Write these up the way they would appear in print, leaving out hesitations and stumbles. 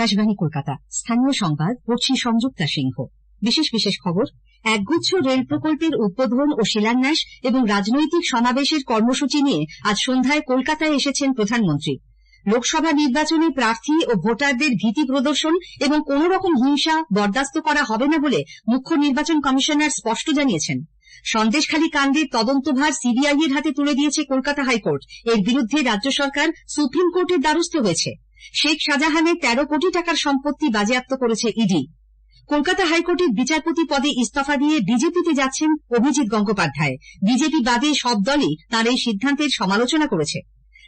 আকাশবাণী কলকাতা, স্থানীয় সংবাদ পড়ছি সংযুক্তা সিংহ। বিশেষ বিশেষ খবর। একগুচ্ছ রেল প্রকল্পের উদ্বোধন ও শিলান্যাস এবং রাজনৈতিক সমাবেশের কর্মসূচি নিয়ে আজ সন্ধ্যায় কলকাতায় এসেছেন প্রধানমন্ত্রী। লোকসভা নির্বাচনে প্রার্থী ও ভোটারদের ভীতি প্রদর্শন এবং কোন রকম হিংসা বরদাস্ত করা হবে না বলে মুখ্য নির্বাচন কমিশনার স্পষ্ট জানিয়েছেন। সন্দেশখালী কাণ্ডের তদন্তভার সিবিআই এর হাতে তুলে দিয়েছে কলকাতা হাইকোর্ট। এর বিরুদ্ধে রাজ্য সরকার সুপ্রিম কোর্টের দ্বারস্থ হয়েছে। শেখ শাহজাহানের 13 কোটি টাকার সম্পত্তি বাজেয়াপ্ত করেছে ইডি। কলকাতা হাইকোর্টের বিচারপতি পদে ইস্তফা দিয়ে বিজেপিতে যাচ্ছেন অভিজিৎ গঙ্গোপাধ্যায়। বিজেপি বাদে সব দলই তাঁর এই সিদ্ধান্তের সমালোচনা করেছে।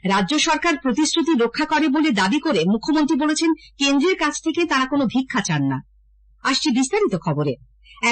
রাজ্য সরকার প্রতিশ্রুতি রক্ষা করে বলে দাবি করে মুখ্যমন্ত্রী বলেছেন, কেন্দ্রের কাছ থেকে তারা কোনো ভিক্ষা চান না। আসছি বিস্তারিত খবরে।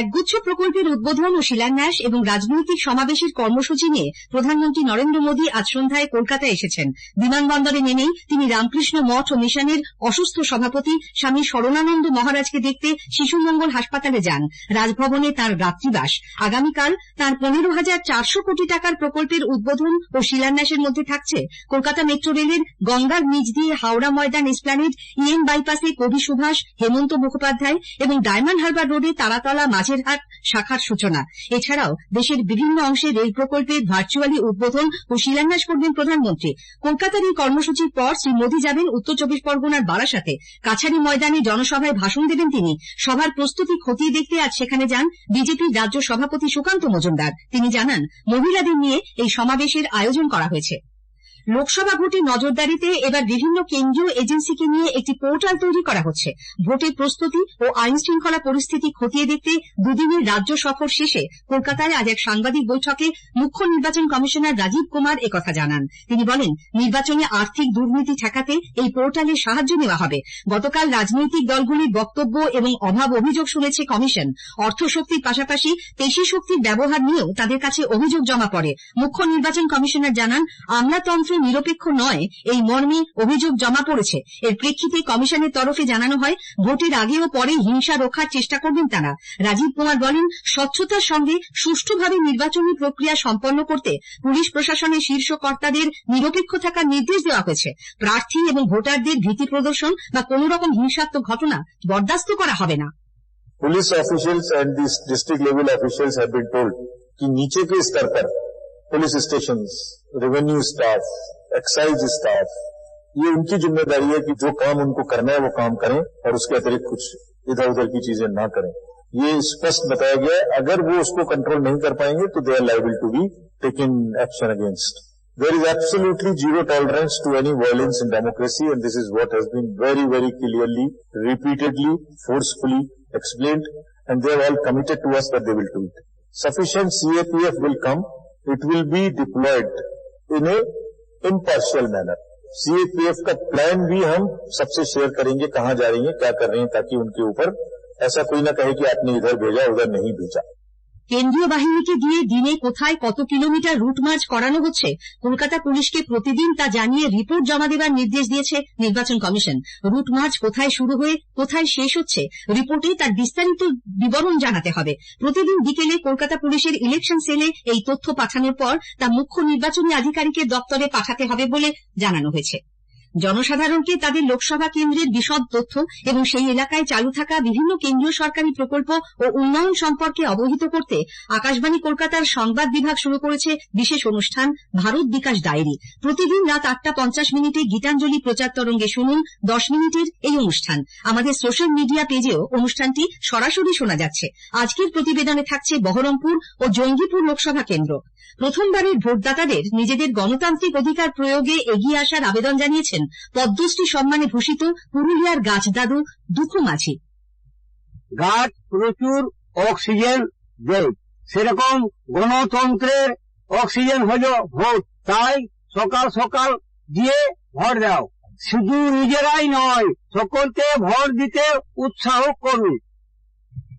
একগুচ্ছ প্রকল্পের উদ্বোধন ও শিলান্যাস এবং রাজনৈতিক সমাবেশের কর্মসূচি নিয়ে প্রধানমন্ত্রী নরেন্দ্র মোদী আজ সন্ধ্যায় কলকাতায় এসেছেন। বিমানবন্দরে নেমেই তিনি রামকৃষ্ণ মঠ ও মিশনের অসুস্থ সভাপতি স্বামী শরণানন্দ মহারাজকে দেখতে শিশু মঙ্গল হাসপাতালে যান। রাজভবনে তাঁর রাত্রিবাস। আগামীকাল তাঁর 15,400 কোটি টাকার প্রকল্পের উদ্বোধন ও শিলান্যাসের মধ্যে থাকছে কলকাতা মেট্রো রেলের গঙ্গার নিচ দিয়ে হাওড়া ময়দান এসপ্ল্যানেড, ইএম বাইপাসে কবি সুভাষ, হেমন্ত মুখোপাধ্যায় এবং ডায়মন্ড হারবার রোডে তারাতলা মাঝেরহাট শাখার সূচনা। এছাড়াও দেশের বিভিন্ন অংশে রেল প্রকল্পের ভার্চুয়ালি উদ্বোধন ও শিলান্যাস করবেন প্রধানমন্ত্রী। কলকাতার এই কর্মসূচির পর শ্রী মোদী যাবেন উত্তর 24 পরগনার বারাসাতে। কাছারি ময়দানে জনসভায় ভাষণ দেবেন তিনি। সভার প্রস্তুতি খতিয়ে দেখতে আজ সেখানে যান বিজেপির রাজ্য সভাপতি সুকান্ত মজুমদার। তিনি জানান, মহিলাদের নিয়ে এই সমাবেশের আয়োজন করা হয়েছে। লোকসভা ভোটে নজরদারিতে এবার বিভিন্ন কেন্দ্রীয় এজেন্সিকে নিয়ে একটি পোর্টাল তৈরি করা হচ্ছে। ভোটের প্রস্তুতি ও আইন শৃঙ্খলা পরিস্থিতি খতিয়ে দেখতে দুদিনের রাজ্য সফর শেষে কলকাতায় আজ এক সাংবাদিক বৈঠকে মুখ্য নির্বাচন কমিশনার রাজীব কুমার একথা জানান। তিনি বলেন, নির্বাচনে আর্থিক দুর্নীতি ঠেকাতে এই পোর্টালের সাহায্য নেওয়া হবে। গতকাল রাজনৈতিক দলগুলির বক্তব্য এবং অভাব অভিযোগ শুনেছে কমিশন। অর্থশক্তির পাশাপাশি পেশি শক্তির ব্যবহার নিয়েও তাদের কাছে অভিযোগ জমা পড়ে। মুখ্য নির্বাচন কমিশনার জানান, আমলাতন্ত্র নিরপেক্ষ নয় এই মর্মে অভিযোগ জমা পড়েছে। এর প্রেক্ষিতে কমিশনের তরফে জানানো হয়, ভোটের আগে ও পরে হিংসা রক্ষার চেষ্টা করবেন তারা। রাজীব কুমার বলেন, স্বচ্ছতার সঙ্গে সুষ্ঠুভাবে নির্বাচনী প্রক্রিয়া সম্পন্ন করতে পুলিশ প্রশাসনের শীর্ষ কর্তাদের নিরপেক্ষ থাকার নির্দেশ দেওয়া হয়েছে। প্রার্থী এবং ভোটারদের ভীতি প্রদর্শন বা কোন রকম হিংসাত্মক ঘটনা বরদাস্ত করা হবে না। Police officials and district level officials have been told कि नीचे के स्तर पर police stations, revenue staff, excise staff, ये उनकी जिम्मेदारी है कि जो काम उनको करना है वो काम करें और उसके अतिरिक्त कुछ इधर उधर की चीजें ना करें। ये स्पष्ट बताया गया है। अगर वो उसको कंट्रोल नहीं कर पाएंगे तो they are liable to be taken action against. There is absolutely zero tolerance to any violence in democracy, and this is what has been very, very clearly, repeatedly, forcefully explained, and they have all committed to us that they will do it. Sufficient CAPF will come. It will be deployed in a impartial manner. CAPF का plan भी हम सबसे share करेंगे, कहाँ जा रही हैं, क्या कर रही हैं, ताकि उनके ऊपर ऐसा कोई ना कहे कि आपने इधर भेजा उधर नहीं भेजा। কেন্দ্রীয় বাহিনীকে দিয়ে দিনে কোথায় কত কিলোমিটার রুট মার্চ করানো হচ্ছে কলকাতা পুলিশকে প্রতিদিন তা জানিয়ে রিপোর্ট জমা দেওয়ার নির্দেশ দিয়েছে নির্বাচন কমিশন। রুট মার্চ কোথায় শুরু হয়ে কোথায় শেষ হচ্ছে রিপোর্টে তার বিস্তারিত বিবরণ জানাতে হবে। প্রতিদিন বিকেলে কলকাতা পুলিশের ইলেকশন সেলে এই তথ্য পাঠানোর পর তা মুখ্য নির্বাচনী আধিকারিকের দপ্তরে পাঠাতে হবে বলে জানানো হয়েছে। জনসাধারণকে তাদের লোকসভা কেন্দ্রের বিশদ তথ্য এবং সেই এলাকায় চালু থাকা বিভিন্ন কেন্দ্রীয় সরকারি প্রকল্প ও উন্নয়ন সম্পর্কে অবহিত করতে আকাশবাণী কলকাতার সংবাদ বিভাগ শুরু করেছে বিশেষ অনুষ্ঠান ভারত বিকাশ ডায়েরি। প্রতিদিন রাত 8:50 গীতাঞ্জলি প্রচার তরঙ্গে শুনুন 10 মিনিটের এই অনুষ্ঠান। আমাদের সোশ্যাল মিডিয়া পেজেও অনুষ্ঠানটি সরাসরি শোনা যাচ্ছে। আজকের প্রতিবেদনে থাকছে বহরমপুর ও জঙ্গিপুর লোকসভা কেন্দ্র। প্রথমবারের ভোটদাতাদের নিজেদের গণতান্ত্রিক অধিকার প্রয়োগে এগিয়ে আসার আবেদন জানিয়েছেন পদ্মশ্রী সম্মানে ভূষিত পুরুলিয়ার গাছ দাদু দুঃখ মাঝি। গাছ প্রচুর অক্সিজেন দেয়, সেরকম গণতন্ত্রের অক্সিজেন হলো ভোট। তাই সকাল সকাল দিয়ে ভোট দাও। শুধু নিজেরাই নয়, সকলকে ভোট দিতে উৎসাহ করুন।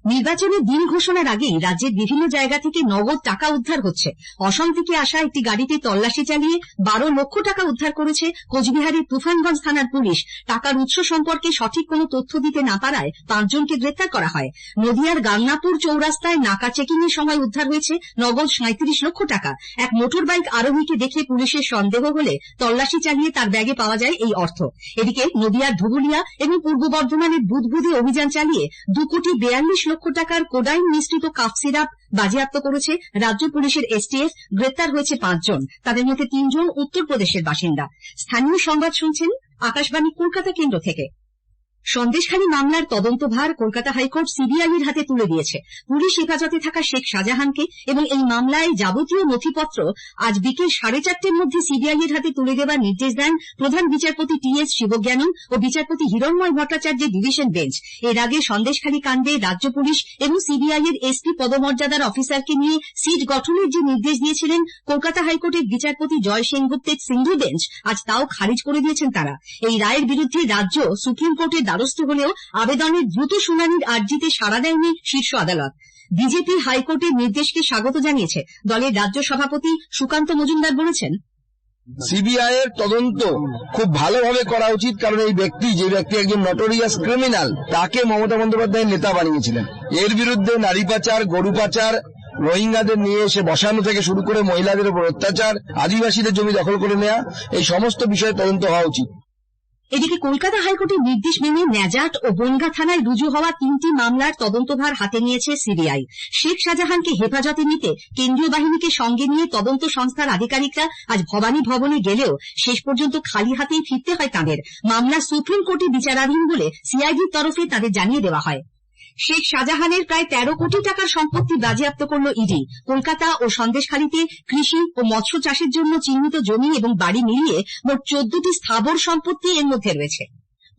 নির্বাচনের দিন ঘোষণার আগেই রাজ্যের বিভিন্ন জায়গা থেকে নগদ টাকা উদ্ধার হচ্ছে। অসম থেকে আসা একটি গাড়িতে তল্লাশি চালিয়ে 12 লক্ষ টাকা উদ্ধার করেছে কোচবিহারের তুফানগঞ্জ থানার পুলিশ। টাকার উৎস সম্পর্কে সঠিক কোনো তথ্য দিতে না পারায় 5 জনকে গ্রেপ্তার করা হয়। নদিয়ার গাংনাপুর চৌরাস্তায় নাকা চেকিং এর সময় উদ্ধার হয়েছে নগদ 37 লক্ষ টাকা। এক মোটর বাইক আরোহীকে দেখে পুলিশের সন্দেহ হলে তল্লাশি চালিয়ে তার ব্যাগে পাওয়া যায় এই অর্থ। এদিকে নদিয়ার ধুবুলিয়া এবং পূর্ব বর্ধমানের বুদবুদে অভিযান চালিয়ে 2,42 লক্ষ টাকার কোডাইন মিশ্রিত কাফ সিরাপ বাজেয়াপ্ত করেছে রাজ্য পুলিশের এসটিএফ। গ্রেপ্তার হয়েছে 5 জন, তাদের মধ্যে 3 জন উত্তরপ্রদেশের বাসিন্দা। স্থানীয় সংবাদ শুনছেন আকাশবাণী কলকাতা কেন্দ্র থেকে। সন্দেশখালী মামলার তদন্তভার কলকাতা হাইকোর্ট সিবিআই এর হাতে তুলে দিয়েছে। পুলিশ হেফাজতে থাকা শেখ শাহজাহানকে এবং এই মামলায় যাবতীয় নথিপত্র আজ বিকেল 4:30টার মধ্যে সিবিআই এর হাতে তুলে দেওয়ার নির্দেশ দেন প্রধান বিচারপতি টি.এস. শিবজ্ঞানম ও বিচারপতি হিরণময় ভট্টাচার্যের ডিভিশন বেঞ্চ। এর আগে সন্দেশখালী কাণ্ডে রাজ্য পুলিশ এবং সিবিআই এর এসপি পদমর্যাদার অফিসারকে নিয়ে সিট গঠনের যে নির্দেশ দিয়েছিলেন কলকাতা হাইকোর্টের বিচারপতি জয় সেনগুপ্তের সিঙ্গল বেঞ্চ, আজ তাও খারিজ করে দিয়েছেন তারা। এই রায়ের বিরুদ্ধে রাজ্য সুপ্রিম কোর্টের দ্বারস্থ হলেও আবেদনের দ্রুত শুনানির আর্জিতে সাড়া দেয়নি শীর্ষ আদালত। বিজেপি হাইকোর্টের নির্দেশকে স্বাগত জানিয়েছে। দলের রাজ্য সভাপতি সুকান্ত মজুমদার বলেছেন, সিবিআই এর তদন্ত খুব ভালোভাবে করা উচিত, কারণ এই ব্যক্তি একজন নটোরিয়াস ক্রিমিনাল, তাকে মমতা বন্দ্যোপাধ্যায়ের নেতা বানিয়েছিলেন। এর বিরুদ্ধে নারী পাচার, গরু পাচার, রোহিঙ্গাদের নিয়ে এসে বসানো থেকে শুরু করে মহিলাদের উপর অত্যাচার, আদিবাসীদের জমি দখল করে নেওয়া, এই সমস্ত বিষয়ে তদন্ত হওয়া উচিত। এদিকে কলকাতা হাইকোর্টের নির্দেশ মেনে ন্যাজাট ও বনগাঁ থানায় রুজু হওয়া 3টি মামলার তদন্তভার হাতে নিয়েছে সিবিআই। শেখ শাহজাহানকে হেফাজতে নিতে কেন্দ্রীয় বাহিনীকে সঙ্গে নিয়ে তদন্ত সংস্থার আধিকারিকরা আজ ভবানী ভবনে গেলেও শেষ পর্যন্ত খালি হাতেই ফিরতে হয় তাঁদের। মামলা সুপ্রিম কোর্টে বিচারাধীন বলে সিআইডির তরফে তাদের জানিয়ে দেওয়া হয়। শেখ শাহজাহানের প্রায় 13 কোটি টাকার সম্পত্তি বাজেয়াপ্ত করল ইডি। কলকাতা ও সন্দেশখালীতে কৃষি ও মৎস্য চাষের জন্য চিহ্নিত জমি এবং বাড়ি মিলিয়ে মোট 14টি স্থাবর সম্পত্তি এর মধ্যে রয়েছে।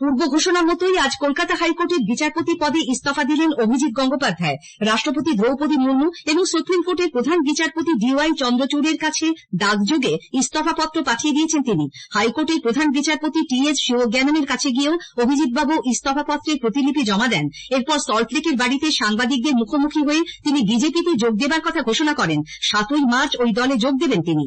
পূর্ব ঘোষণা মতোই আজ কলকাতা হাইকোর্টের বিচারপতি পদে ইস্তফা দিলেন অভিজিৎ গঙ্গোপাধ্যায়। রাষ্ট্রপতি দ্রৌপদী মুর্মু এবং সুপ্রিম কোর্টের প্রধান বিচারপতি ডিওয়াই চন্দ্রচূড়ের কাছে ডাকযোগে ইস্তফাপত্র পাঠিয়ে দিয়েছেন তিনি। হাইকোর্টের প্রধান বিচারপতি টি.এস. শিবজ্ঞানমের কাছে গিয়েও অভিজিৎবাবু ইস্তফাপত্রের প্রতিলিপি জমা দেন। এরপর সল্টলেকের বাড়িতে সাংবাদিকদের মুখোমুখি হয়ে তিনি বিজেপিতে যোগ দেবার কথা ঘোষণা করেন। 7ই মার্চ ওই দলে যোগ দেবেন তিনি।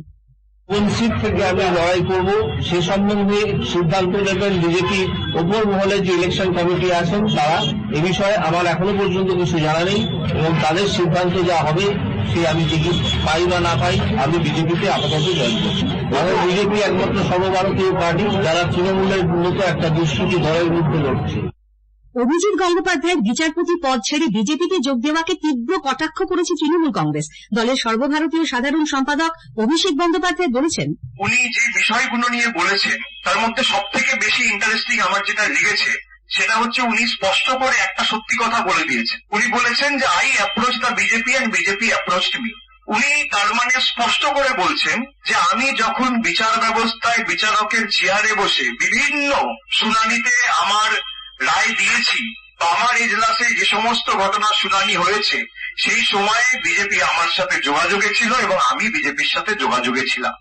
কোন সিট থেকে আমি লড়াই করব সে সম্বন্ধে সিদ্ধান্ত নেবেন বিজেপি ওপর মহলে যে ইলেকশন কমিটি আছেন তারা। এ বিষয়ে আমার এখনো পর্যন্ত কিছু জানা নেই এবং তাদের সিদ্ধান্ত যা হবে সে আমি টিকিট পাই বা না পাই আমি বিজেপিতে আপাতত জয়েন করছি। কারণ বিজেপি একমাত্র সর্বভারতীয় পার্টি যারা তৃণমূলের মতো একটা দুষ্কৃতি দলের বিরুদ্ধে লড়ছে। অভিজিৎ গঙ্গোপাধ্যায়ের বিচারপতি পদ ছেড়ে বিজেপিতে যোগ দেওয়াকে তীব্র কটাক্ষ করেছে তৃণমূল কংগ্রেস। দলের সর্বভারতীয় সাধারণ সম্পাদক অভিষেক বন্দ্যোপাধ্যায় বলেছেন, উনি যে বিষয়গুলো নিয়ে বলেছেন তার মধ্যে সব থেকে বেশি ইন্টারেস্টিং আমার যেটা লেগেছে সেটা হচ্ছে উনি স্পষ্ট করে একটা সত্যি কথা বলে দিয়েছেন। উনি বলেছেন যে I approach the BJP and BJP approached me. উনি তার মানে স্পষ্ট করে বলছেন যে আমি যখন বিচার ব্যবস্থায় বিচারকের চেয়ারে বসে বিভিন্ন শুনানিতে আমার রায় দিয়েছি বা আমার এজলাসে যে সমস্ত ঘটনার শুনানি হয়েছে সেই সময়ে বিজেপি আমার সাথে যোগাযোগে ছিল এবং আমি বিজেপির সাথে যোগাযোগে ছিলাম।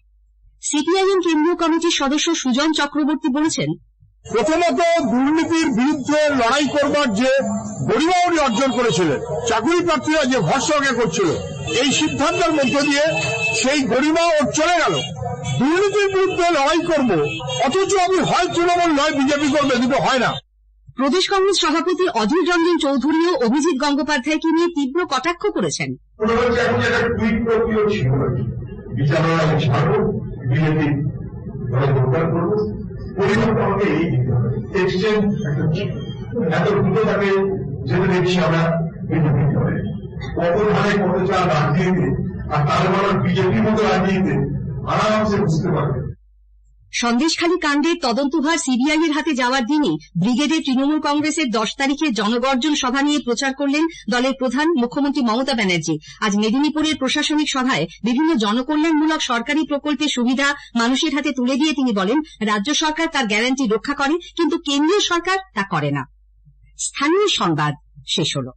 সিপিআইএম কেন্দ্রীয় কমিটির সদস্য সুজন চক্রবর্তী বলেছেন, প্রথমত দুর্নীতির বিরুদ্ধে লড়াই করবার যে গরিমা উনি অর্জন করেছিলেন, চাকরি প্রার্থীরা যে ভরসা করছিল, এই সিদ্ধান্তের মধ্য দিয়ে সেই গরিমা ওর চলে গেল। দুর্নীতির বিরুদ্ধে লড়াই করব অথচ আমি হয় তৃণমূল নয় বিজেপি করবে, দুটো হয় না। প্রদেশ কংগ্রেস সভাপতি অধীর রঞ্জন চৌধুরীও অভিজিৎ গঙ্গোপাধ্যায়কে নিয়ে তীব্র কটাক্ষ করেছেন। সন্দেশখালী কাণ্ডের তদন্তভার সিবিআই এর হাতে যাওয়ার দিনই ব্রিগেডে তৃণমূল কংগ্রেসের 10 তারিখে জনগর্জন সভা নিয়ে প্রচার করলেন দলের প্রধান মুখ্যমন্ত্রী মমতা ব্যানার্জি। আজ মেদিনীপুরের প্রশাসনিক সভায় বিভিন্ন জনকল্যাণমূলক সরকারি প্রকল্পের সুবিধা মানুষের হাতে তুলে দিয়ে তিনি বলেন, রাজ্য সরকার তার গ্যারান্টি রক্ষা করে কিন্তু কেন্দ্রীয় সরকার তা করে না। স্থানীয় সংবাদ শেষ হলো।